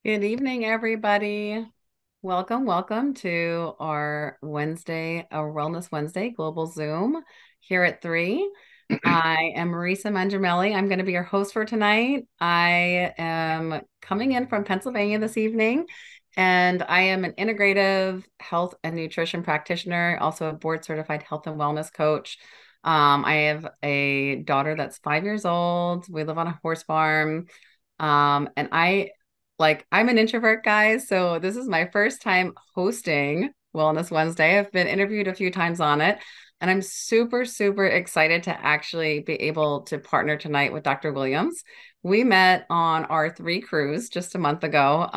Good evening, everybody. Welcome to our Wednesday, our Wellness Wednesday global Zoom here at 3. I am Marisa Mangiameli. I'm going to be your host for tonight. I am coming in from Pennsylvania this evening, and I am an integrative health and nutrition practitioner, also a board certified health and wellness coach. I have a daughter that's 5 years old. We live on a horse farm. And I'm an introvert, guys, so this is my first time hosting Wellness Wednesday. I've been interviewed a few times on it, and I'm super, super excited to actually be able to partner tonight with Dr. Williams. We met on our 3 cruise just a month ago,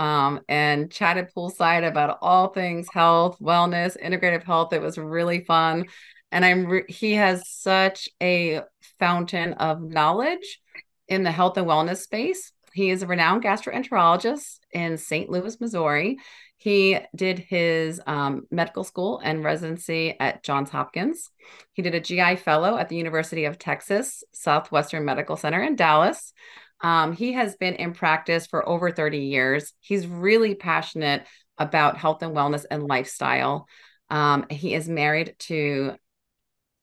and chatted poolside about all things health, wellness, integrative health. It was really fun. And he has such a fountain of knowledge in the health and wellness space. He is a renowned gastroenterologist in St. Louis, Missouri. He did his medical school and residency at Johns Hopkins. He did a GI fellow at the University of Texas Southwestern Medical Center in Dallas. He has been in practice for over 30 years. He's really passionate about health and wellness and lifestyle. He is married to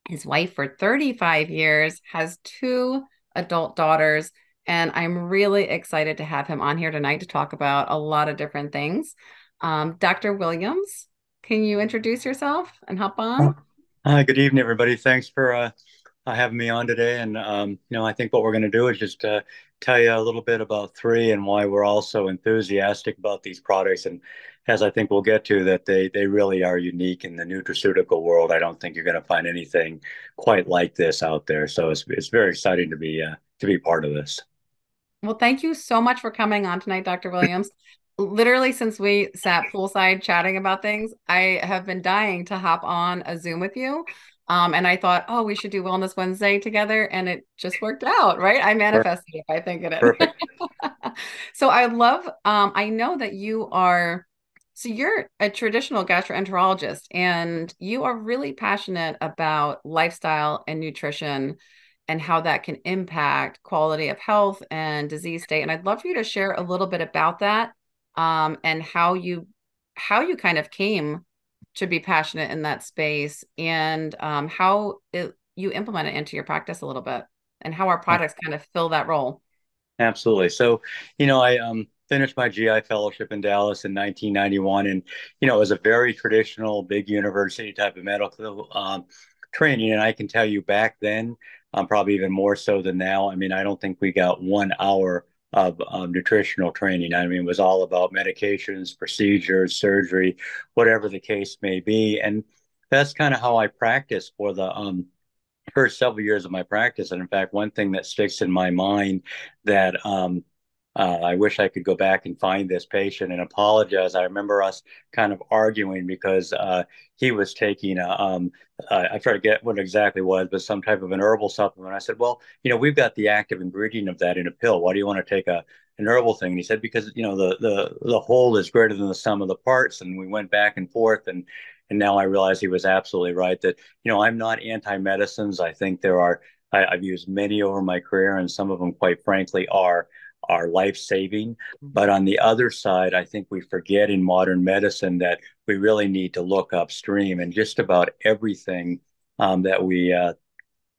his wife for 35 years, has 2 adult daughters, and I'm really excited to have him on here tonight to talk about a lot of different things. Dr. Williams, can you introduce yourself and hop on? Hi, good evening, everybody. Thanks for having me on today. And I think what we're going to do is just tell you a little bit about 3 and why we're all so enthusiastic about these products. And as I think we'll get to, that they really are unique in the nutraceutical world. I don't think you're going to find anything quite like this out there. So it's very exciting to be part of this. Well, thank you so much for coming on tonight, Dr. Williams. Literally, since we sat poolside chatting about things, I have been dying to hop on a Zoom with you. And I thought, oh, we should do Wellness Wednesday together. And it just worked out, right? I Perfect. manifested it by thinking it. Perfect. So I know that you're a traditional gastroenterologist and you are really passionate about lifestyle and nutrition and how that can impact quality of health and disease state. And I'd love for you to share a little bit about that, and how you kind of came to be passionate in that space, and you implement it into your practice a little bit, and how our products kind of fill that role. Absolutely. So, I finished my GI fellowship in Dallas in 1991, and it was a very traditional, big university type of medical training. And I can tell you back then, probably even more so than now. I mean, I don't think we got 1 hour of nutritional training. I mean, it was all about medications, procedures, surgery, whatever the case may be. And that's kind of how I practiced for the first several years of my practice. And in fact, one thing that sticks in my mind that I wish I could go back and find this patient and apologize. I remember us kind of arguing because he was taking I forget what exactly was, but some type of an herbal supplement. I said, well, we've got the active ingredient of that in a pill. Why do you want to take an herbal thing? And he said, because the whole is greater than the sum of the parts. And we went back and forth, and now I realize he was absolutely right that, I'm not anti-medicines. I think I've used many over my career, and some of them, quite frankly, are life-saving. But on the other side, I think we forget in modern medicine that we really need to look upstream, and just about everything that we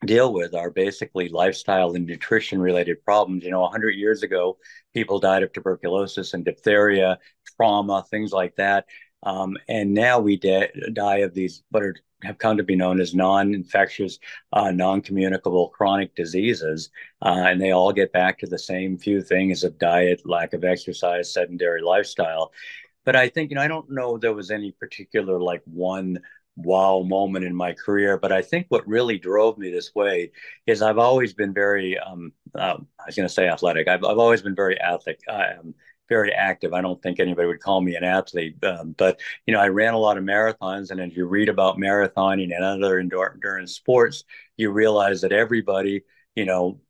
deal with are basically lifestyle and nutrition related problems. 100 years ago, people died of tuberculosis and diphtheria, trauma, things like that. And now we die of these, have come to be known as non-infectious, non-communicable chronic diseases. And they all get back to the same few things of diet, lack of exercise, sedentary lifestyle. But I think, I don't know there was any particular like one wow moment in my career. But I think what really drove me this way is I've always been very, I was going to say athletic. I've always been very athletic. Very active. I don't think anybody would call me an athlete, but I ran a lot of marathons, and as you read about marathoning and other endurance sports, you realize that everybody,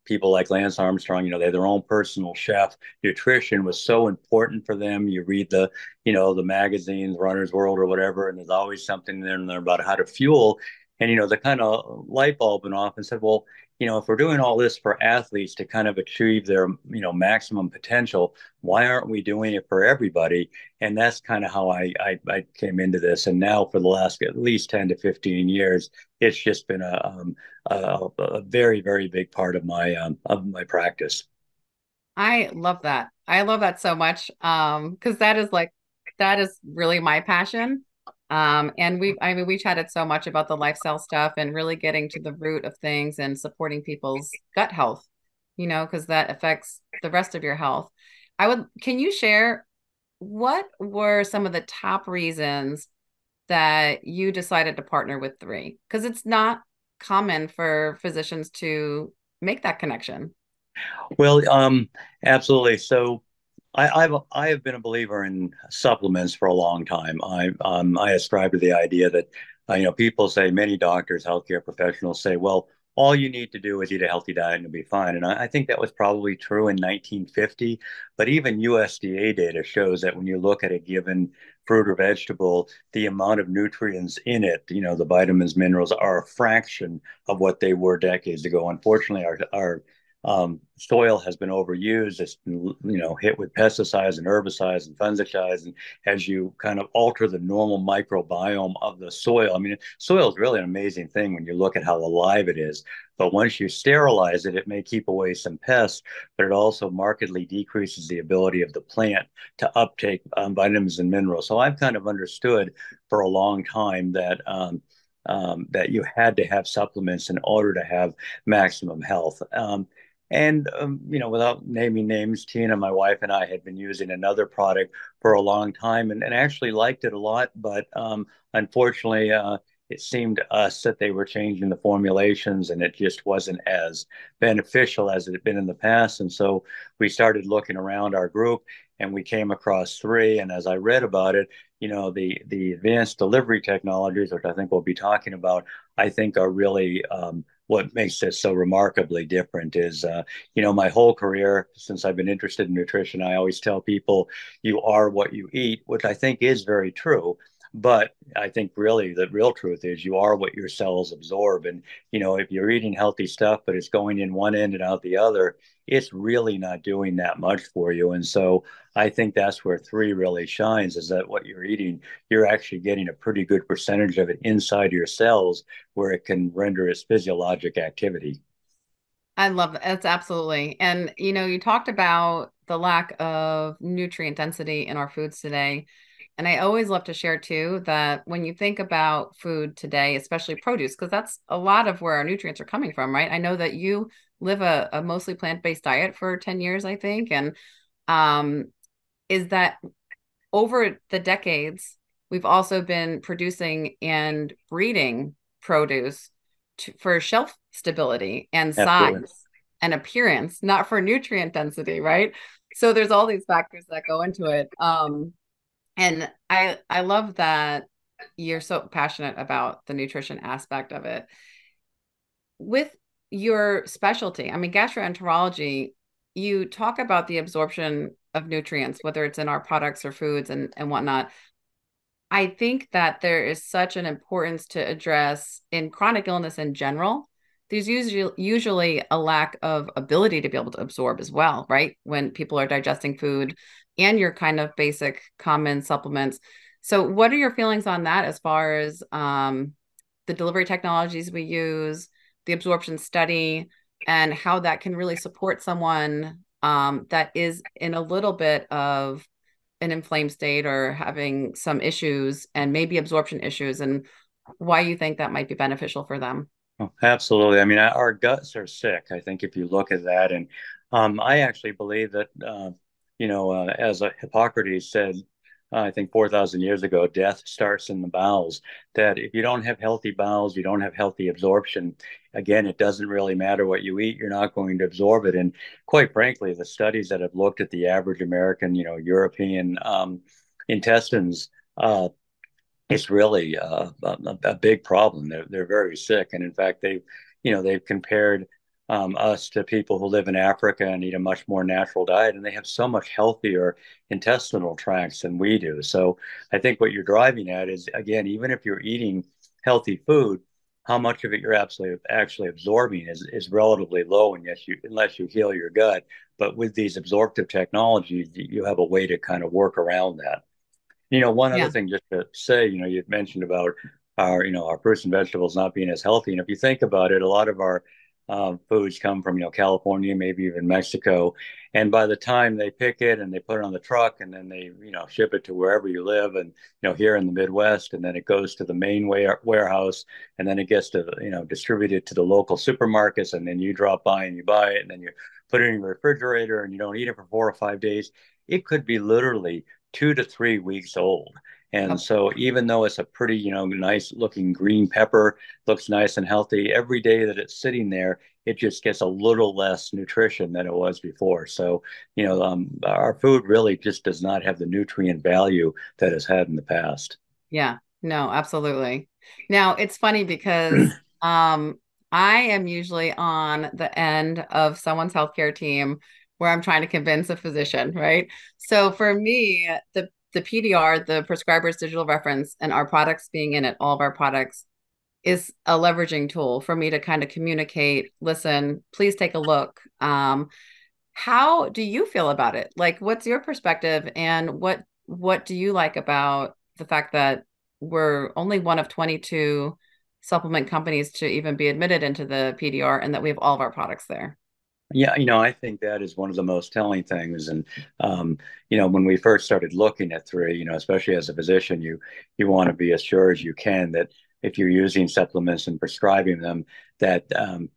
people like Lance Armstrong, they have their own personal chef. Nutrition was so important for them. You read the magazines, Runner's World or whatever, and there's always something in there about how to fuel. And the kind of light bulb went off and said, well, if we're doing all this for athletes to kind of achieve their, maximum potential, why aren't we doing it for everybody? And that's kind of how I came into this. And now for the last at least 10 to 15 years, it's just been a very, very big part of my practice. I love that. I love that so much. Because that is really my passion. And we chatted so much about the lifestyle stuff and really getting to the root of things and supporting people's gut health, because that affects the rest of your health. Can you share what were some of the top reasons that you decided to partner with three? Because it's not common for physicians to make that connection. Well, absolutely. So I have been a believer in supplements for a long time. I ascribe to the idea that people say, many doctors, healthcare professionals say, well, all you need to do is eat a healthy diet and you'll be fine. And I think that was probably true in 1950, but even USDA data shows that when you look at a given fruit or vegetable, the amount of nutrients in it, the vitamins, minerals, are a fraction of what they were decades ago. Unfortunately, our soil has been overused. It's been, hit with pesticides and herbicides and fungicides. And as you kind of alter the normal microbiome of the soil, I mean, soil is really an amazing thing when you look at how alive it is. But once you sterilize it, it may keep away some pests, but it also markedly decreases the ability of the plant to uptake vitamins and minerals. So I've kind of understood for a long time that you had to have supplements in order to have maximum health. Without naming names, Tina, my wife, and I had been using another product for a long time and actually liked it a lot. But unfortunately, it seemed to us that they were changing the formulations and it just wasn't as beneficial as it had been in the past. And so we started looking around our group and we came across three. And as I read about it, the advanced delivery technologies, which I think we'll be talking about, I think are really what makes this so remarkably different is, my whole career, since I've been interested in nutrition, I always tell people you are what you eat, which I think is very true. But I think really the real truth is you are what your cells absorb. And, if you're eating healthy stuff, but it's going in one end and out the other, it's really not doing that much for you. And so I think that's where three really shines is that what you're eating, you're actually getting a pretty good percentage of it inside your cells where it can render its physiologic activity. I love that. That's absolutely. And you talked about the lack of nutrient density in our foods today. And I always love to share too that when you think about food today, especially produce, because that's a lot of where our nutrients are coming from, right? I know that you live a mostly plant-based diet for 10 years, I think. And um, is that over the decades, we've also been producing and breeding produce for shelf stability and Absolutely. size and appearance, not for nutrient density, right? So there's all these factors that go into it. And I love that you're so passionate about the nutrition aspect of it. With your specialty, I mean, gastroenterology, you talk about the absorption of nutrients, whether it's in our products or foods and whatnot. I think that there is such an importance to address in chronic illness in general. There's usually a lack of ability to be able to absorb as well, right? When people are digesting food and your kind of basic common supplements. So, what are your feelings on that as far as the delivery technologies we use, the absorption study, and how that can really support someone that is in a little bit of an inflamed state or having some issues and maybe absorption issues, and why you think that might be beneficial for them? Oh, absolutely. I mean, our guts are sick. I think if you look at that, and I actually believe that, as Hippocrates said, I think 4,000 years ago, death starts in the bowels. That if you don't have healthy bowels, you don't have healthy absorption. Again, it doesn't really matter what you eat, you're not going to absorb it. And quite frankly, the studies that have looked at the average American, European intestines, it's really a big problem. They're very sick, and in fact, they've compared us to people who live in Africa and eat a much more natural diet, and they have so much healthier intestinal tracts than we do. So I think what you're driving at is, again, even if you're eating healthy food, how much of it you're absolutely actually absorbing is relatively low, and yes, you unless you heal your gut. But with these absorptive technologies, you have a way to kind of work around that. One other Yeah. thing just to say, you'd mentioned about our fruits and vegetables not being as healthy. And if you think about it, a lot of our foods come from, California, maybe even Mexico. And by the time they pick it and they put it on the truck and then they, ship it to wherever you live and, here in the Midwest, and then it goes to the main warehouse and then it gets to, distributed to the local supermarkets. And then you drop by and you buy it and then you put it in your refrigerator and you don't eat it for 4 or 5 days. It could be literally 2 to 3 weeks old. And Yep. so even though it's a pretty, nice looking green pepper, looks nice and healthy, every day that it's sitting there, it just gets a little less nutrition than it was before. So, our food really just does not have the nutrient value that it's had in the past. Yeah. No, absolutely. Now it's funny because I am usually on the end of someone's healthcare team where I'm trying to convince a physician, right? So for me, the PDR, the prescriber's digital reference, and our products being in it, all of our products is a leveraging tool for me to kind of communicate, listen, please take a look. How do you feel about it? Like, what's your perspective, and what do you like about the fact that we're only one of 22 supplement companies to even be admitted into the PDR, and that we have all of our products there? Yeah, I think that is one of the most telling things. And when we first started looking at three, especially as a physician, you want to be as sure as you can that if you're using supplements and prescribing them, that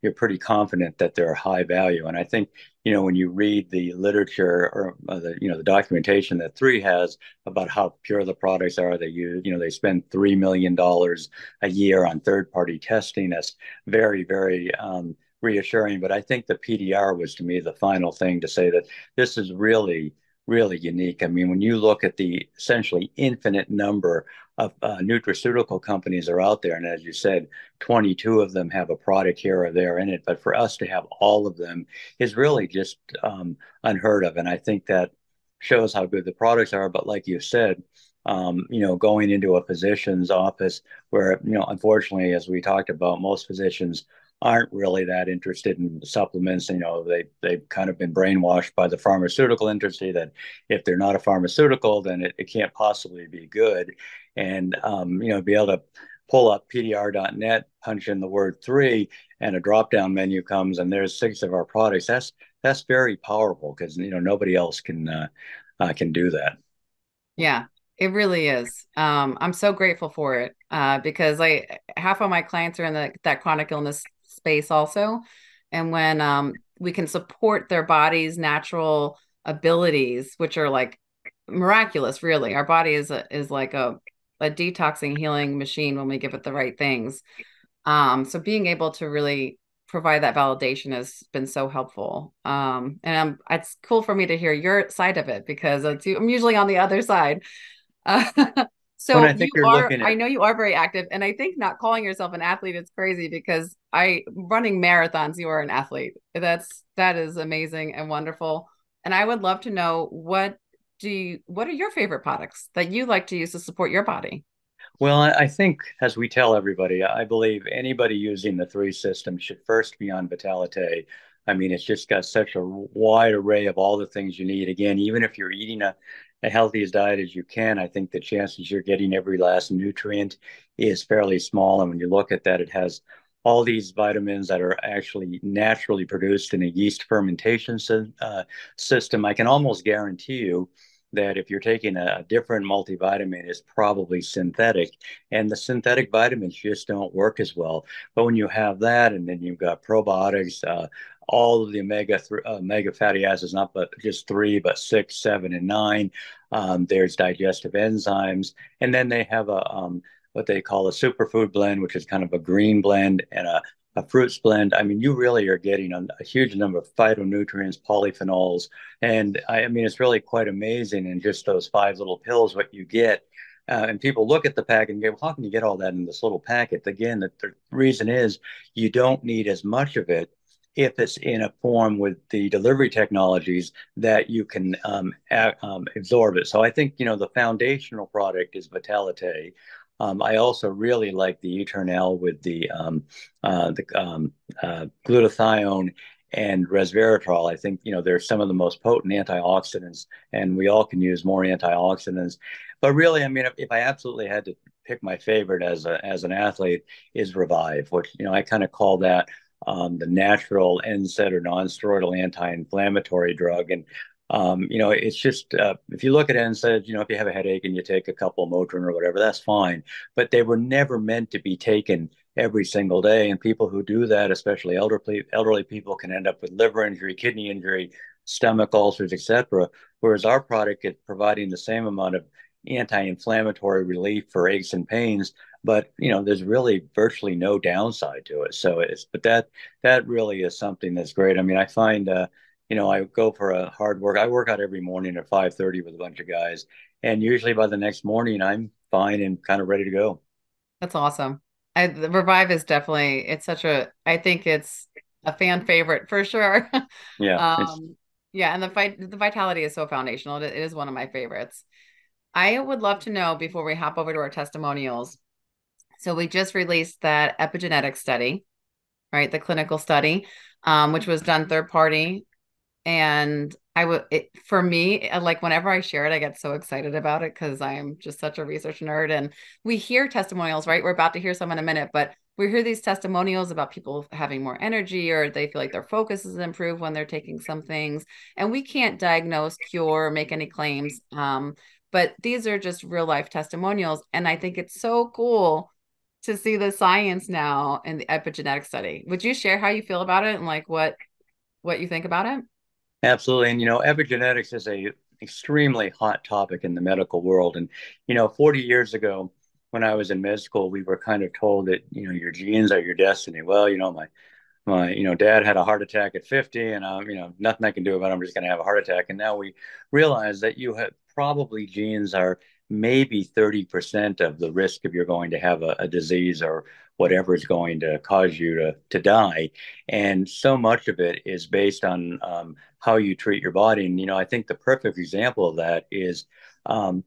you're pretty confident that they're high value. And I think, when you read the literature or the documentation that three has about how pure the products are, they spend $3 million a year on third-party testing. That's very, very reassuring. But I think the PDR was to me the final thing to say that this is really, really unique. I mean, when you look at the essentially infinite number of nutraceutical companies are out there, and as you said, 22 of them have a product here or there in it. But for us to have all of them is really just unheard of. And I think that shows how good the products are. But like you said, going into a physician's office where, unfortunately, as we talked about, most physicians aren't really that interested in supplements. They've kind of been brainwashed by the pharmaceutical industry that if they're not a pharmaceutical, then it can't possibly be good. And be able to pull up PDR.net, punch in the word three, and a drop down menu comes, and there's 6 of our products. That's very powerful because nobody else can do that. Yeah, it really is. I'm so grateful for it because half of my clients are in that chronic illness space also. And when we can support their body's natural abilities, which are like miraculous, really. Our body is like a detoxing healing machine when we give it the right things. So being able to really provide that validation has been so helpful. And it's cool for me to hear your side of it because I'm usually on the other side. Uh, When so I think you're looking I at know you are very active, and I think not calling yourself an athlete is crazy because running marathons, you are an athlete. That is amazing and wonderful. And I would love to know what are your favorite products that you like to use to support your body? Well, I think as we tell everybody, I believe anybody using the three system should first be on Vitalite. I mean, it's just got such a wide array of all the things you need. Again, even if you're eating a healthiest diet as you can, I think the chances you're getting every last nutrient is fairly small. And when you look at that, it has all these vitamins that are actually naturally produced in a yeast fermentation system. I can almost guarantee you that if you're taking a different multivitamin, it's probably synthetic, and the synthetic vitamins just don't work as well. But when you have that, and then you've got probiotics, all of the omega fatty acids, not but just three, but six, seven, and nine. There's digestive enzymes, and then they have a what they call a superfood blend, which is kind of a green blend and a fruits blend. I mean, you really are getting a huge number of phytonutrients, polyphenols, and I mean, it's really quite amazing in just those 5 little pills what you get. And people look at the pack and go, well, how can you get all that in this little packet? Again, the reason is you don't need as much of it if it's in a form with the delivery technologies that you can absorb it. So I think, the foundational product is Vitalite. I also really like the Eternal with the glutathione and resveratrol. I think, they're some of the most potent antioxidants, and we all can use more antioxidants. But really, I mean, if I absolutely had to pick my favorite as an athlete, is Revive, which, I kind of call that the natural NSAID or non-steroidal anti-inflammatory drug. And it's just if you look at NSAIDs, if you have a headache and you take a couple of Motrin or whatever, that's fine. But they were never meant to be taken every single day. And people who do that, especially elderly people, can end up with liver injury, kidney injury, stomach ulcers, etc. Whereas our product is providing the same amount of anti-inflammatory relief for aches and pains, but there's really virtually no downside to it. But that really is something that's great. I mean, I find I go for a hard work. I work out every morning at 5:30 with a bunch of guys, and usually by the next morning, I'm fine and kind of ready to go. That's awesome. The Revive is definitely, it's such a, I think it's a fan favorite for sure. Yeah, it's Um, yeah, and the vitality is so foundational. It is one of my favorites. I would love to know before we hop over to our testimonials. So we just released that epigenetic study, right? The clinical study, which was done third party. And for me, like whenever I share it, I get so excited about it because I am just such a research nerd. And we hear testimonials, right? We're about to hear some in a minute, but we hear these testimonials about people having more energy or they feel like their focus is improved when they're taking some things. And we can't diagnose, cure, make any claims. But these are just real life testimonials. And I think it's so cool to see the science now in the epigenetic study. Would you share how you feel about it and like what you think about it? absolutely. And epigenetics is a extremely hot topic in the medical world. And 40 years ago, when I was in med school, we were kind of told that your genes are your destiny. Well, my dad had a heart attack at 50, and nothing I can do about it. I'm just going to have a heart attack. And now we realize that you have probably genes are maybe 30% of the risk if you're going to have a disease or whatever is going to cause you to die. And so much of it is based on how you treat your body. And I think the perfect example of that is um,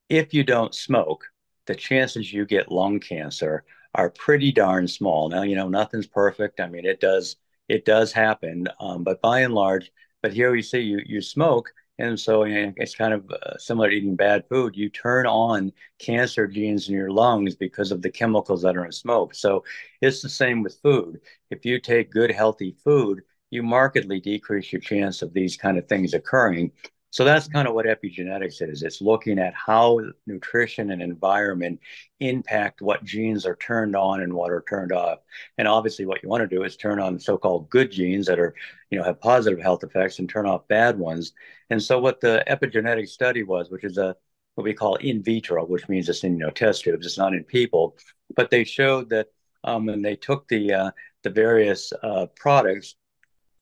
if you don't smoke, the chances you get lung cancer are pretty darn small. Now, nothing's perfect. I mean, it does happen, but by and large, but here we see you smoke, and so it's kind of similar to eating bad food. You turn on cancer genes in your lungs because of the chemicals that are in smoke. So it's the same with food. If you take good, healthy food, you markedly decrease your chance of these kind of things occurring. So that's kind of what epigenetics is. It's looking at how nutrition and environment impact what genes are turned on and what are turned off. And obviously, what you want to do is turn on so-called good genes that are, have positive health effects and turn off bad ones. And so, what the epigenetic study was, which is what we call in vitro, which means it's in test tubes, it's not in people, but they showed that when they took the various products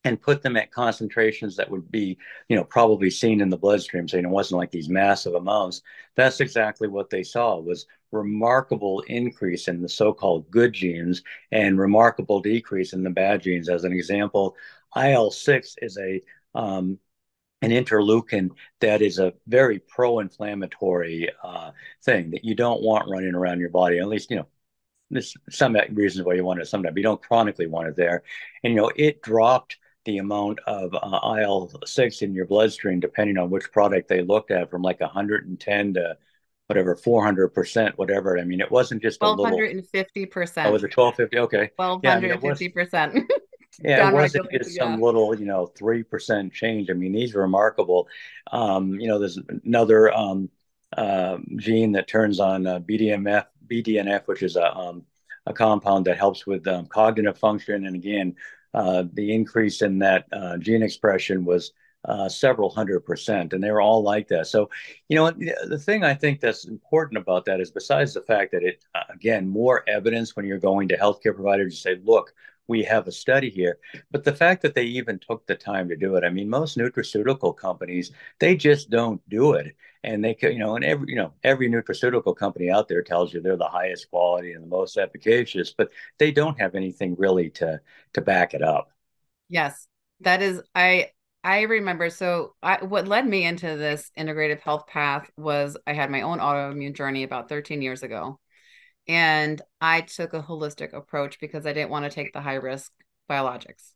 and put them at concentrations that would be, probably seen in the bloodstream. So, it wasn't like these massive amounts. That's exactly what they saw was remarkable increase in the so-called good genes and remarkable decrease in the bad genes. As an example, IL-6 is an interleukin that is a very pro-inflammatory thing that you don't want running around your body. At least, there's some reasons why you want it sometimes, but you don't chronically want it there. And, it dropped the amount of IL-6 in your bloodstream, depending on which product they looked at, from like 110 to whatever, 400%, whatever. I mean, it wasn't just a little, oh, 1250%. was it 1250? Okay. Yeah, I mean, it was, 1250%. yeah, it wasn't Downregulated, just yeah. some little, 3% change. I mean, these are remarkable. There's another gene that turns on BDNF, which is a compound that helps with cognitive function. And again, the increase in that gene expression was several 100%, and they were all like that. So, the thing I think that's important about that is besides the fact that it, again, more evidence when you're going to healthcare providers, you say, look, we have a study here. But the fact that they even took the time to do it, I mean, most nutraceutical companies, they just don't do it. And they could, and every nutraceutical company out there tells you they're the highest quality and the most efficacious, but they don't have anything really to back it up. Yes. That is I remember what led me into this integrative health path was I had my own autoimmune journey about 13 years ago. And I took a holistic approach because I didn't want to take the high risk biologics.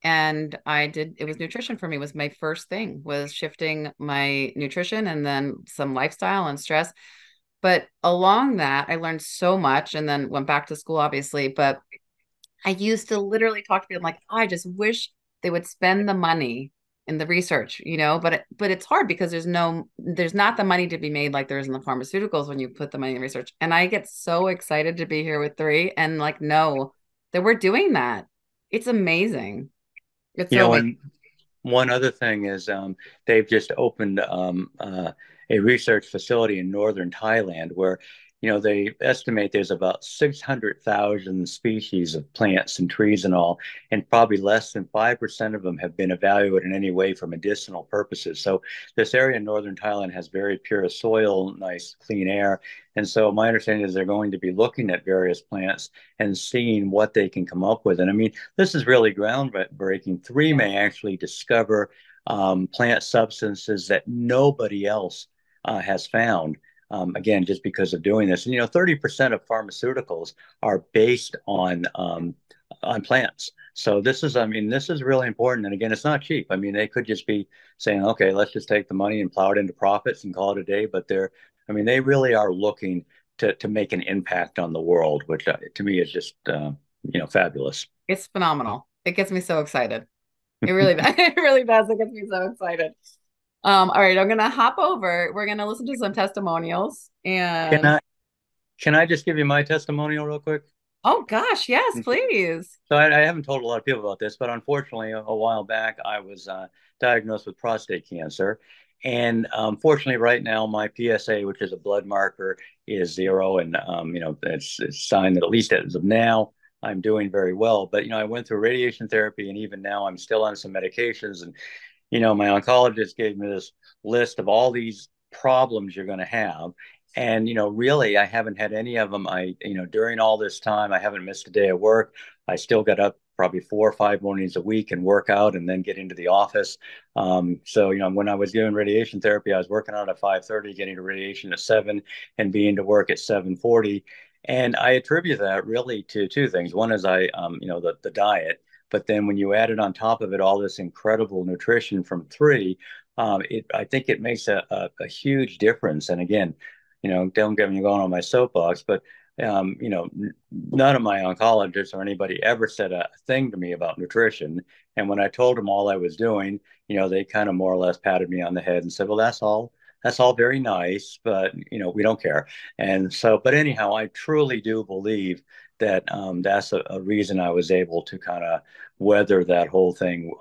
And I did, it was nutrition for me was my first thing, was shifting my nutrition and then some lifestyle and stress. But along that, I learned so much and then went back to school, obviously. But I used to literally talk to people like, "Oh, I just wish they would spend the money in the research, but it's hard because there's not the money to be made like there is in the pharmaceuticals when you put the money in research. And I get so excited to be here with three and like know that we're doing that. It's amazing. It's You so know, amazing. and one other thing is they've just opened a research facility in northern Thailand where, they estimate there's about 600,000 species of plants and trees and all, and probably less than 5% of them have been evaluated in any way for medicinal purposes. So this area in northern Thailand has very pure soil, nice clean air. And so my understanding is they're going to be looking at various plants and seeing what they can come up with. And I mean, this is really groundbreaking. Three Yeah. may actually discover plant substances that nobody else has found. Again, just because of doing this, and 30% of pharmaceuticals are based on plants. So this is, I mean, this is really important. And again, it's not cheap. I mean, they could just be saying, okay, let's just take the money and plow it into profits and call it a day. But I mean, they really are looking to make an impact on the world, which to me is just, fabulous. It's phenomenal. It gets me so excited. It really does. It really does. It gets me so excited. All right, I'm gonna hop over. We're gonna listen to some testimonials Can and I can I just give you my testimonial real quick? oh gosh, yes, please. So I haven't told a lot of people about this, but unfortunately, a while back, I was diagnosed with prostate cancer. And fortunately, right now, my PSA, which is a blood marker, is zero. And, it's a sign that at least as of now, I'm doing very well. But, I went through radiation therapy, and even now, I'm still on some medications. And my oncologist gave me this list of all these problems you're going to have. And, really, I haven't had any of them. During all this time, I haven't missed a day of work. I still get up probably 4 or 5 mornings a week and work out and then get into the office. So, when I was doing radiation therapy, I was working out at 5:30, getting to radiation at 7 and being to work at 7:40. And I attribute that really to two things. One is the diet. But then when you add it on top of it, all this incredible nutrition from three, I think it makes a huge difference. And again, don't get me going on my soapbox, but none of my oncologists or anybody ever said a thing to me about nutrition. And when I told them all I was doing, they kind of more or less patted me on the head and said, "Well, that's all very nice, but we don't care." And so, but anyhow, I truly do believe that that's a reason I was able to kind of weather that whole thing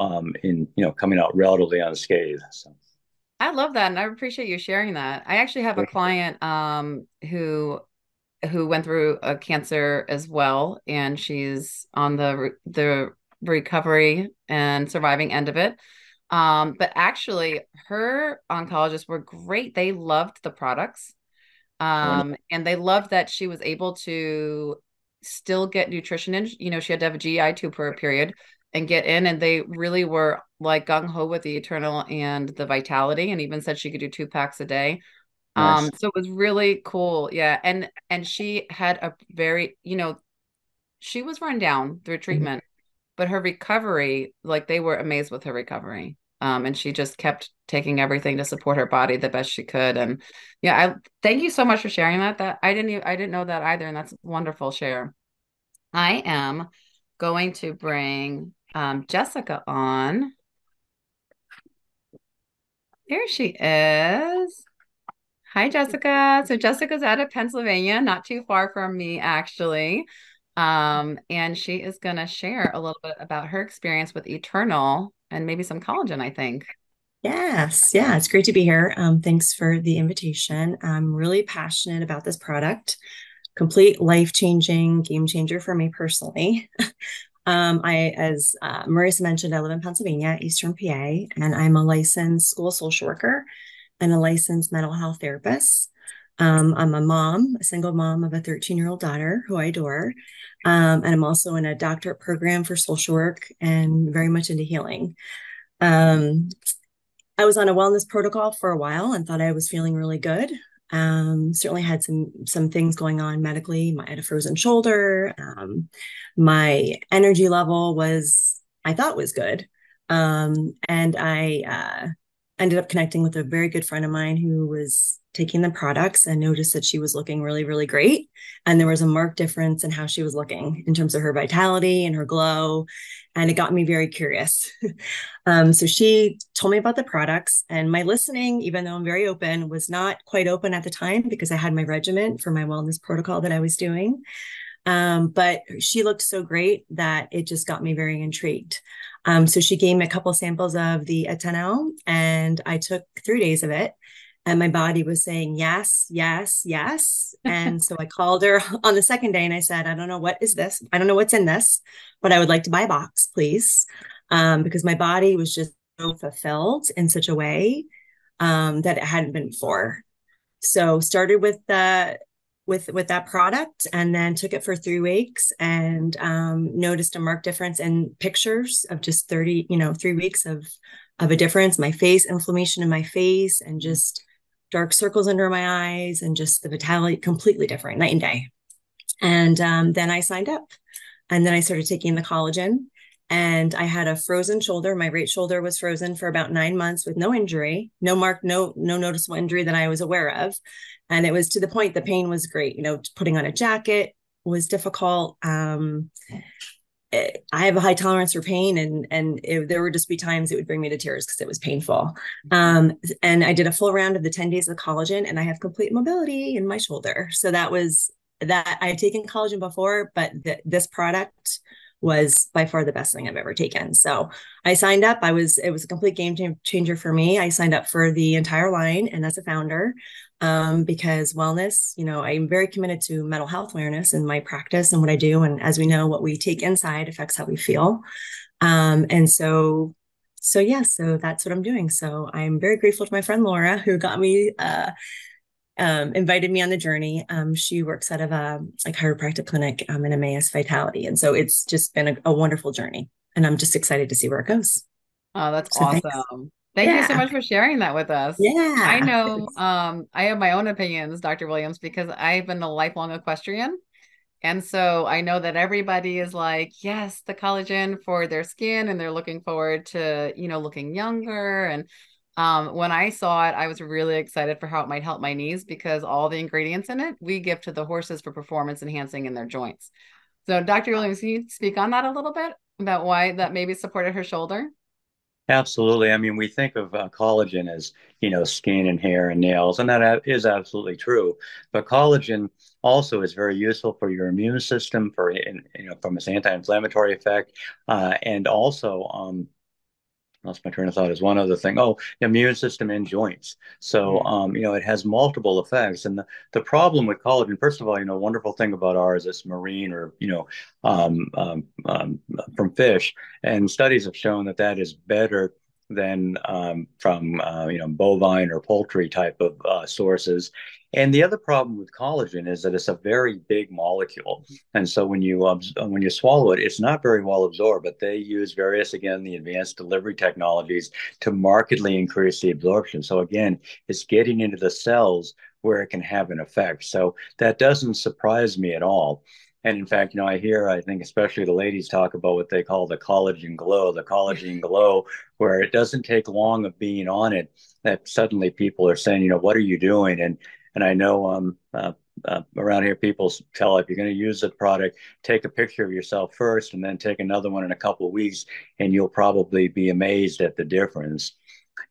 in coming out relatively unscathed. So. I love that, and I appreciate you sharing that. I actually have a client who went through a cancer as well, and she's on the recovery and surviving end of it. But actually, her oncologists were great. They loved the products. Wonderful. And they loved that she was able to still get nutrition in. She had to have a GI tube for a period and get in, and they really were like gung ho with the eternal and the vitality, and even said she could do 2 packs a day. Nice. So it was really cool. Yeah. And she had a very, she was run down through treatment, but her recovery, like they were amazed with her recovery. And she just kept taking everything to support her body the best she could. And yeah, I thank you so much for sharing that. That I didn't know that either. And that's a wonderful share. I am going to bring Jessica on. There she is. Hi, Jessica. So Jessica's out of Pennsylvania, not too far from me, actually. And she is going to share a little bit about her experience with Eternal and maybe some collagen, I think. Yes, yeah, it's great to be here. Thanks for the invitation. I'm really passionate about this product. Complete life-changing game changer for me personally. As Marisa mentioned, I live in Pennsylvania, Eastern PA, and I'm a licensed school social worker and a licensed mental health therapist. I'm a mom, a single mom of a 13-year-old daughter who I adore. And I'm also in a doctorate program for social work and very much into healing. Um, I was on a wellness protocol for a while and thought I was feeling really good. Certainly had some things going on medically. I had a frozen shoulder. My energy level I thought was good. And I ended up connecting with a very good friend of mine who was taking the products and noticed that she was looking really, really great. And there was a marked difference in how she was looking in terms of her vitality and her glow. And it got me very curious. So she told me about the products, and my listening, even though I'm very open, was not quite open at the time because I had my regimen for my wellness protocol that I was doing. But she looked so great that it just got me very intrigued. So she gave me a couple of samples of the Atenel, and I took 3 days of it. And my body was saying yes, yes, yes. And so I called her on the second day and I said, I don't know what is this. I don't know what's in this, but I would like to buy a box, please. Because my body was just so fulfilled in such a way that it hadn't been before. So started with that product, and then took it for 3 weeks, and noticed a marked difference in pictures of just 3 weeks of a difference. My face, inflammation in my face, and just dark circles under my eyes, and just the vitality completely different, night and day. And then I signed up, and then I started taking the collagen. And I had a frozen shoulder. My right shoulder was frozen for about 9 months with no injury, no noticeable injury that I was aware of. And it was to the point the pain was great. Putting on a jacket was difficult. I have a high tolerance for pain, and there would just be times it would bring me to tears because it was painful. And I did a full round of the 10 days of collagen, and I have complete mobility in my shoulder. So that was that. I had taken collagen before, but this product was by far the best thing I've ever taken. So I signed up. It was a complete game changer for me. I signed up for the entire line, and as a founder, because wellness, I'm very committed to mental health awareness in my practice and what I do. And as we know, what we take inside affects how we feel. And so that's what I'm doing. So I'm very grateful to my friend Laura, who got me invited me on the journey. She works out of a chiropractic clinic in Emmaus Vitality. And so it's just been a wonderful journey. And I'm just excited to see where it goes. Oh, that's So thanks. awesome. Thank you so Yeah. much for sharing that with us. I Yeah. know I have my own opinions, Dr. Williams, because I've been a lifelong equestrian. And so I know that everybody is like, yes, the collagen for their skin, and they're looking forward to, looking younger. And when I saw it, I was really excited for how it might help my knees, because all the ingredients in it we give to the horses for performance enhancing in their joints. So, Dr. Williams, can you speak on that a little bit about why that maybe supported her shoulder? Absolutely. I mean, we think of collagen as, skin and hair and nails, and that is absolutely true. But collagen also is very useful for your immune system, from its anti-inflammatory effect, and also lost my train of thought is one other thing. Oh, immune system and joints. So, it has multiple effects. And the problem with collagen, first of all, wonderful thing about ours is marine, or, um, um, um, from fish. And studies have shown that that is better than from, bovine or poultry type of sources. And the other problem with collagen is that it's a very big molecule. And so when you swallow it, it's not very well absorbed, but they use again, the advanced delivery technologies to markedly increase the absorption. So again, it's getting into the cells where it can have an effect. So that doesn't surprise me at all. And in fact, I think especially the ladies talk about what they call the collagen glow, where it doesn't take long of being on it that suddenly people are saying, what are you doing? And I know around here, people tell, if you're going to use the product, take a picture of yourself first and then take another one in a couple of weeks, and you'll probably be amazed at the difference.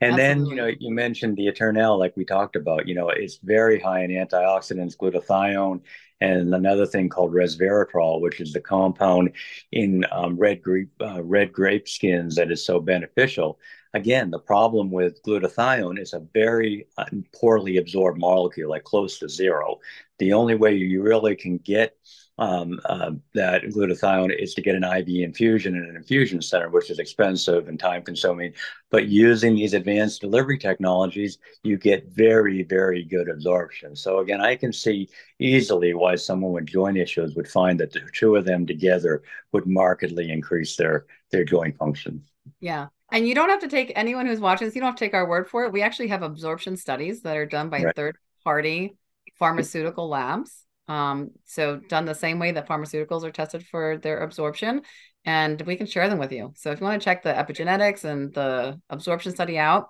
And then, Absolutely. you mentioned the Eternal, like we talked about, it's very high in antioxidants, glutathione, and another thing called resveratrol, which is the compound in red grape skins that is so beneficial. Again, the problem with glutathione is a very poorly absorbed molecule, like close to zero. The only way you really can get that glutathione is to get an IV infusion in an infusion center, which is expensive and time consuming. But using these advanced delivery technologies, you get very, very good absorption. So again, I can see easily why someone with joint issues would find that the two of them together would markedly increase their joint function. Yeah. And you don't have to take anyone who's watching this, you don't have to take our word for it. We actually have absorption studies that are done by Right. third party pharmaceutical labs. So done the same way that pharmaceuticals are tested for their absorption, and we can share them with you. So if you want to check the epigenetics and the absorption study out,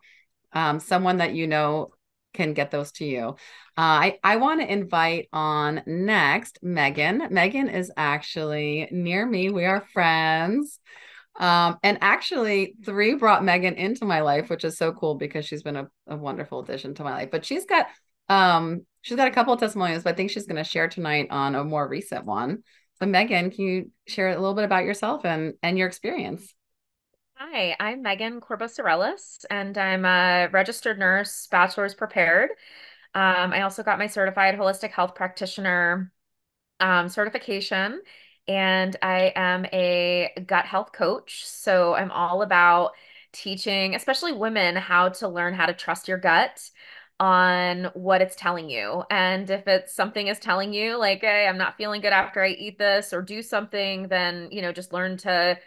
someone that you know can get those to you. I want to invite on next Megan. Megan is actually near me. We are friends. And actually, three brought Megan into my life, which is so cool because she's been a wonderful addition to my life. But she's got a couple of testimonials, but I think she's going to share tonight on a more recent one. So Megan, can you share a little bit about yourself and your experience? Hi, I'm Megan Corbo-Syrellis, and I'm a registered nurse, bachelor's prepared. I also got my certified holistic health practitioner certification, and I am a gut health coach. So I'm all about teaching, especially women, how to learn how to trust your gut on what it's telling you. And if it's something is telling you like, hey, I'm not feeling good after I eat this or do something, then, just learn to,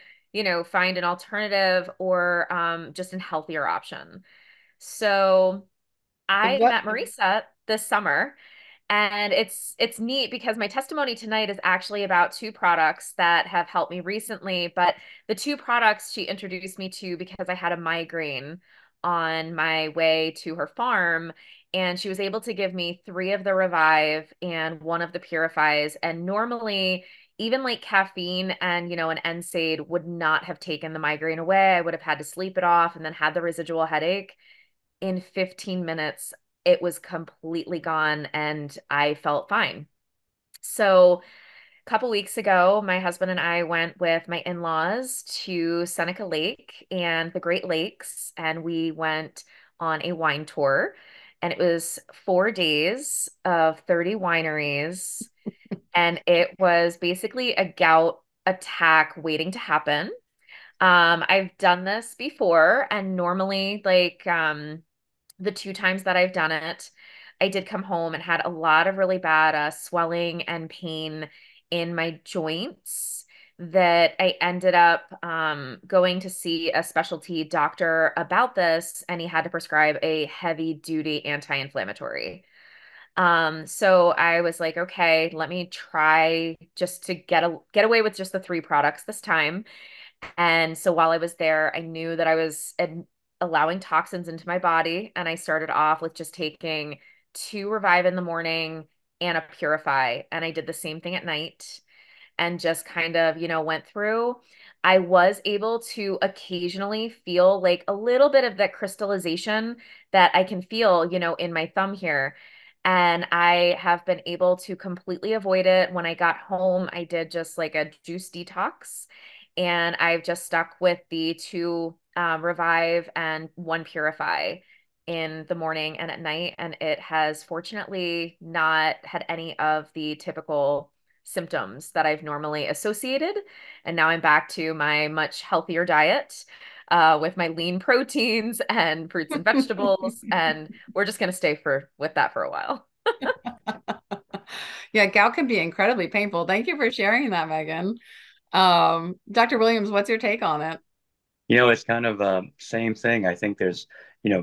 find an alternative or just a healthier option. So So I what met Marisa this summer, and it's neat because my testimony tonight is actually about two products that have helped me recently, but the two products she introduced me to because I had a migraine on my way to her farm, and she was able to give me three of the Revive and one of the Purifies. And normally, even like caffeine and an NSAID would not have taken the migraine away. I would have had to sleep it off and then had the residual headache. In 15 minutes, it was completely gone and I felt fine. So, a couple weeks ago, my husband and I went with my in-laws to Seneca Lake and the Great Lakes, and we went on a wine tour. And it was 4 days of 30 wineries, and it was basically a gout attack waiting to happen. I've done this before, and normally, like, the two times that I've done it, I did come home and had a lot of really bad swelling and pain in my joints that I ended up going to see a specialty doctor about this, and he had to prescribe a heavy duty anti-inflammatory. So I was like, okay, let me try just to get away with just the three products this time. And so while I was there, I knew that I was allowing toxins into my body. And I started off with just taking two Revive in the morning and a Purify. And I did the same thing at night and just kind of, went through. I was able to occasionally feel like a little bit of that crystallization that I can feel, in my thumb here. And I have been able to completely avoid it. When I got home, I did just like a juice detox, and I've just stuck with the two Revive and one Purify in the morning and at night. And it has fortunately not had any of the typical symptoms that I've normally associated. And now I'm back to my much healthier diet with my lean proteins and fruits and vegetables. And we're just going to stay with that for a while. Yeah, gout can be incredibly painful. Thank you for sharing that, Megan. Dr. Williams, what's your take on it? It's kind of same thing. I think there's,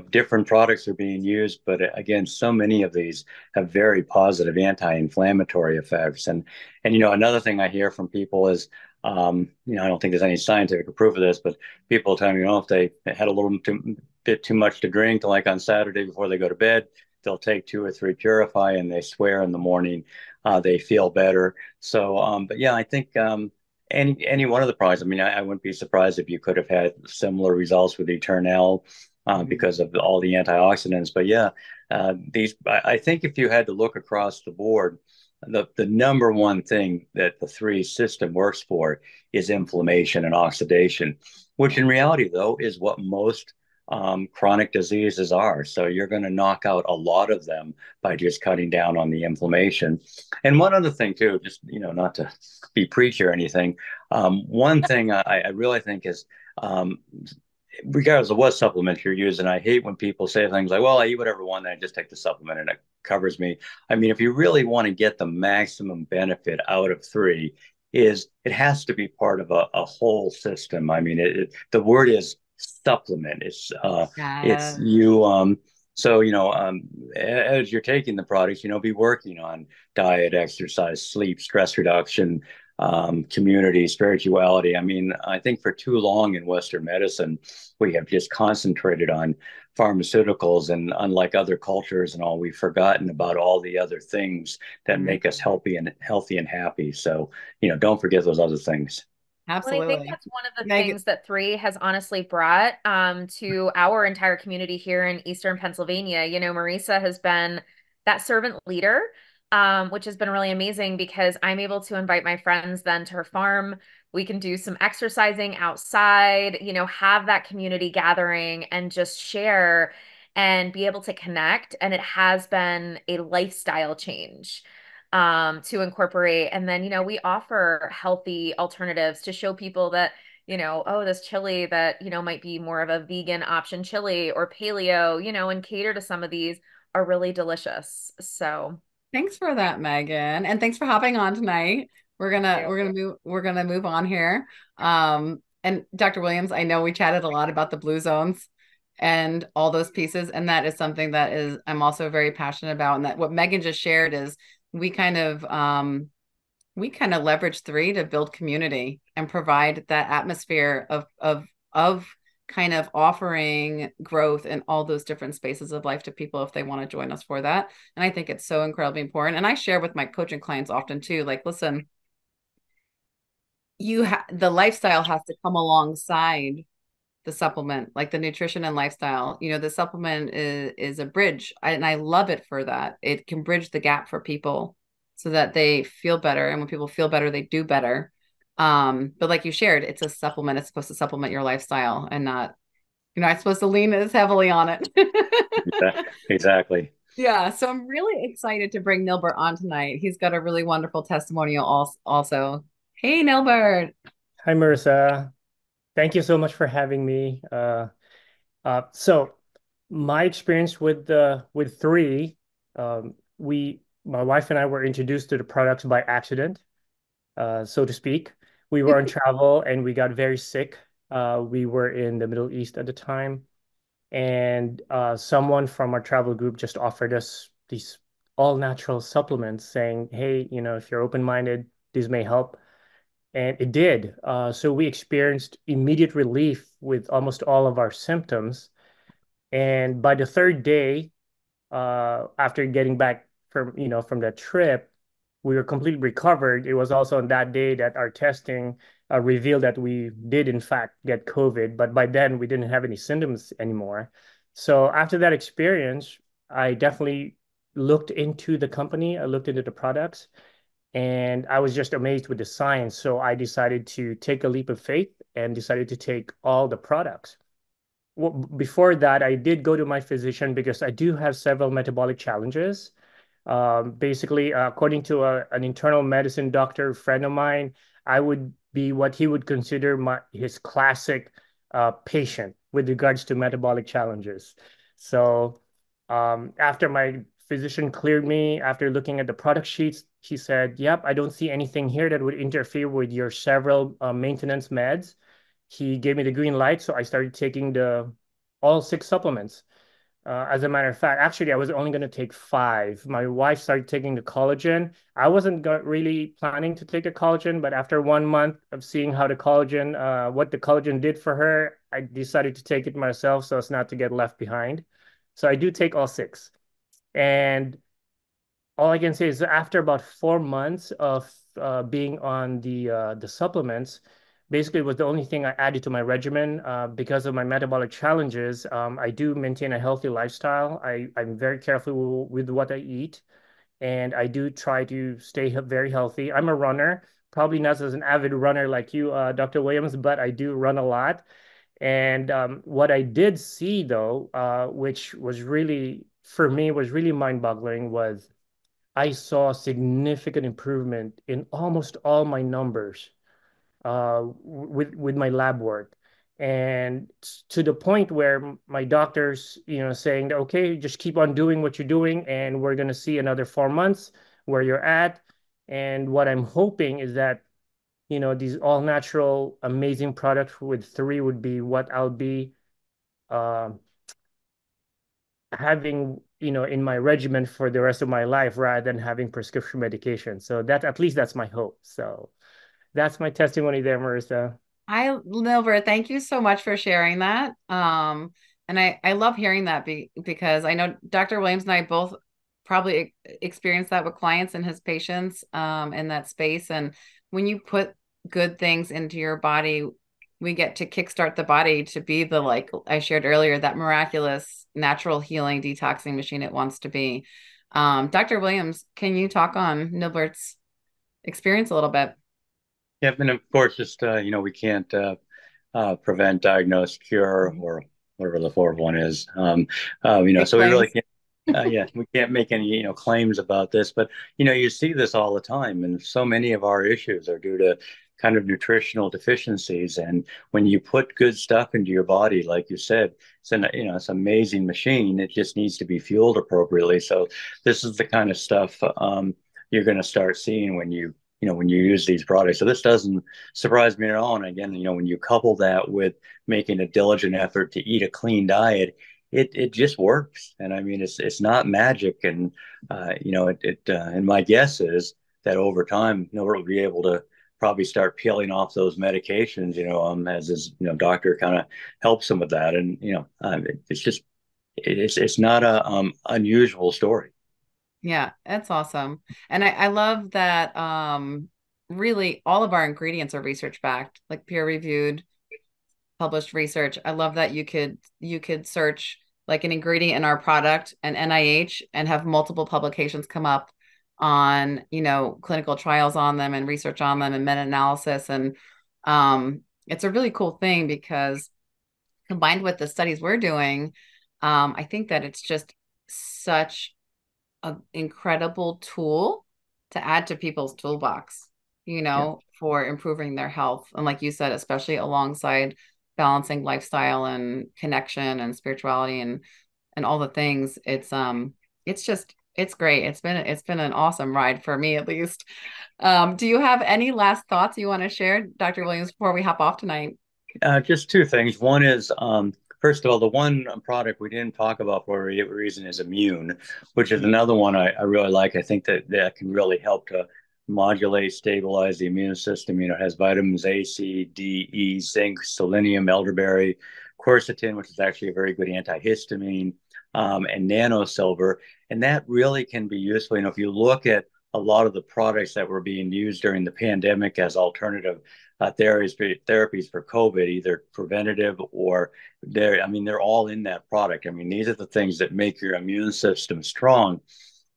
different products are being used, but again, so many of these have very positive anti-inflammatory effects. And another thing I hear from people is, I don't think there's any scientific proof of this, but people tell me, if they had a little bit too much to drink, like on Saturday before they go to bed, they'll take two or three Purify, and they swear in the morning they feel better. So, but yeah, I think. Any one of the products. I mean, I wouldn't be surprised if you could have had similar results with Eternal because of all the antioxidants. But yeah, I think if you had to look across the board, the number one thing that the three system works for is inflammation and oxidation, which in reality, though, is what most chronic diseases are. So you're going to knock out a lot of them by just cutting down on the inflammation. And one other thing too, just not to be preachy or anything. One thing I really think is, regardless of what supplement you're using, I hate when people say things like, "Well, I eat whatever one, then I just take the supplement and it covers me." I mean, if you really want to get the maximum benefit out of three, it has to be part of a whole system. I mean, the word is supplement. It's Yeah. you So, as you're taking the products, be working on diet, exercise, sleep, stress reduction, community, spirituality. I mean, I think for too long in Western medicine, we have just concentrated on pharmaceuticals, and unlike other cultures and all, we've forgotten about all the other things that make us healthy and happy. So, don't forget those other things. Well, I think Absolutely. that's one of the Meg, things that Three has honestly brought to our entire community here in Eastern Pennsylvania. You know, Marisa has been that servant leader, which has been really amazing because I'm able to invite my friends then to her farm. We can do some exercising outside, you know, have that community gathering and just share and be able to connect. And it has been a lifestyle change to incorporate. And then, you know, we offer healthy alternatives to show people that, you know, oh, this chili that, you know, might be more of a vegan option chili or paleo, you know, and cater to some of these are really delicious. So thanks for that, Megan. And thanks for hopping on tonight. thank you. We're gonna move on here. And Dr. Williams, I know we chatted a lot about the blue zones and all those pieces, and that is something that is I'm also very passionate about. And that what Megan just shared is we kind of we kind of leverage three to build community and provide that atmosphere of kind of offering growth in all those different spaces of life to people if they want to join us for that. And I think it's so incredibly important. And I share with my coaching clients often too, like, listen, the lifestyle has to come alongside the supplement, like the nutrition and lifestyle. You know, the supplement is a bridge, and I love it for that. It can bridge the gap for people so that they feel better, and when people feel better, they do better. But like you shared, it's a supplement. It's supposed to supplement your lifestyle, and not you're not supposed to lean as heavily on it. Yeah, exactly. Yeah, so I'm really excited to bring Nilbert on tonight. He's got a really wonderful testimonial also. Hey, Nilbert. Hi, Marissa. Thank you so much for having me. So my experience with Three, my wife and I were introduced to the products by accident, so to speak. We were on travel and we got very sick. We were in the Middle East at the time, and someone from our travel group just offered us these all natural supplements, saying, "Hey, if you're open-minded, these may help." And it did. So we experienced immediate relief with almost all of our symptoms. And by the third day, after getting back from that trip, we were completely recovered. It was also on that day that our testing revealed that we did in fact get COVID, but by then we didn't have any symptoms anymore. So after that experience, I definitely looked into the company. I looked into the products, and I was just amazed with the science. So I decided to take a leap of faith and decided to take all the products. Well, before that, I did go to my physician because I do have several metabolic challenges. Basically, according to an internal medicine doctor friend of mine, I would be what he would consider his classic patient with regards to metabolic challenges. So after my physician cleared me, after looking at the product sheets, he said, "Yep, I don't see anything here that would interfere with your several maintenance meds." He gave me the green light, so I started taking the all six supplements. As a matter of fact, actually, I was only going to take five. My wife started taking the collagen. I wasn't really planning to take the collagen, but after 1 month of seeing how what the collagen did for her, I decided to take it myself so as not to get left behind. So I do take all six. And all I can say is after about 4 months of being on the supplements, basically it was the only thing I added to my regimen because of my metabolic challenges. I do maintain a healthy lifestyle. I'm very careful with what I eat, and I do try to stay very healthy. I'm a runner, probably not as an avid runner like you, Dr. Williams, but I do run a lot. And what I did see though, which was really, for me, was really mind-boggling, was I saw significant improvement in almost all my numbers with my lab work, and to the point where my doctors, saying, "Okay, just keep on doing what you're doing, and we're gonna see another 4 months where you're at." And what I'm hoping is that these all natural, amazing products with Three would be what I'll be. Uh, having, in my regimen for the rest of my life rather than having prescription medication. So at least that's my hope. So that's my testimony there, Marisa. Gilbert, thank you so much for sharing that. And I love hearing that because I know Dr. Williams and I both probably experienced that with clients and his patients in that space. And when you put good things into your body, we get to kickstart the body to be the, like I shared earlier, that miraculous natural healing detoxing machine it wants to be. Dr. Williams, can you talk on Gilbert's experience a little bit? Yeah, and of course, just we can't prevent, diagnose, cure, or whatever the fourth one is. Big So we really claims. can't. Yeah, we can't make any claims about this, but you see this all the time, and so many of our issues are due to kind of nutritional deficiencies. And when you put good stuff into your body, like you said, it's an amazing machine. It just needs to be fueled appropriately. So this is the kind of stuff you're going to start seeing when you use these products. So this doesn't surprise me at all. And again, when you couple that with making a diligent effort to eat a clean diet, it just works. And I mean, it's not magic. And and my guess is that over time, we'll be able to probably start peeling off those medications, as his doctor kind of helps him with that. And it's not a unusual story. Yeah, that's awesome. And I love that really all of our ingredients are research backed, like peer reviewed, published research. I love that you could search like an ingredient in our product and NIH and have multiple publications come up on, clinical trials on them and research on them and meta-analysis. And it's a really cool thing because combined with the studies we're doing, I think that it's just such an incredible tool to add to people's toolbox, Yeah. for improving their health. And like you said, especially alongside balancing lifestyle and connection and spirituality and all the things. It's great. It's been an awesome ride for me at least. Do you have any last thoughts you want to share, Dr. Williams, before we hop off tonight? Just two things. One is, first of all, the one product we didn't talk about for a reason is immune, which is another one I really like. I think that can really help to modulate, stabilize the immune system. It has vitamins A, C, D, E, zinc, selenium, elderberry, quercetin, which is actually a very good antihistamine, and nano silver. And that really can be useful. If you look at a lot of the products that were being used during the pandemic as alternative therapies for COVID, either preventative or they're all in that product. I mean, these are the things that make your immune system strong.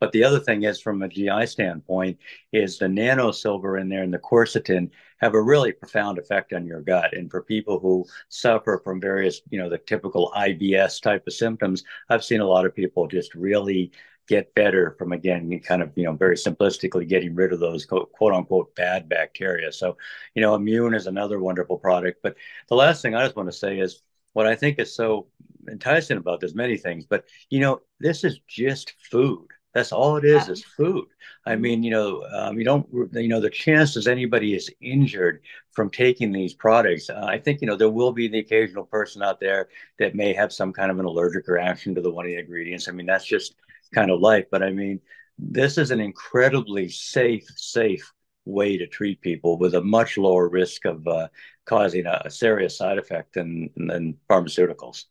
But the other thing is, from a GI standpoint, is the nano silver in there and the quercetin have a really profound effect on your gut. And for people who suffer from various, the typical IBS type of symptoms, I've seen a lot of people just really get better from, again, kind of, very simplistically getting rid of those quote unquote bad bacteria. So, immune is another wonderful product. But the last thing I just want to say is what I think is so enticing about this, many things, but, this is just food. That's all it Yeah. is food. I mean, you don't, the chances anybody is injured from taking these products, I think, there will be the occasional person out there that may have some kind of an allergic reaction to one of the ingredients. I mean, that's just kind of life. But I mean, this is an incredibly safe way to treat people with a much lower risk of causing a serious side effect than pharmaceuticals.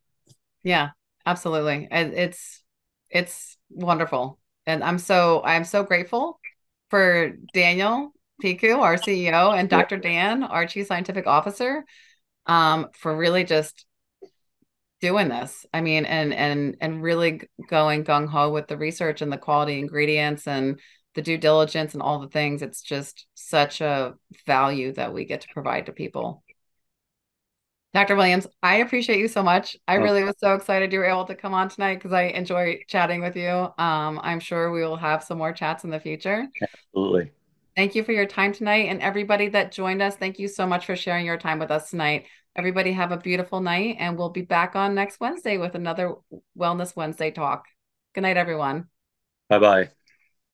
Yeah, absolutely. And it's wonderful. And I'm so grateful for Daniel Piku, our CEO, and Yeah. Dr. Dan, our Chief Scientific Officer, for really just doing this. I mean, and really going gung ho with the research and the quality ingredients and the due diligence and all the things. It's just such a value that we get to provide to people. Dr. Williams, I appreciate you so much. I Oh, really was so excited you were able to come on tonight because I enjoy chatting with you. I'm sure we will have some more chats in the future. absolutely. Thank you for your time tonight. And everybody that joined us, thank you so much for sharing your time with us tonight. Everybody have a beautiful night, and we'll be back on next Wednesday with another Wellness Wednesday talk. Good night, everyone. Bye bye.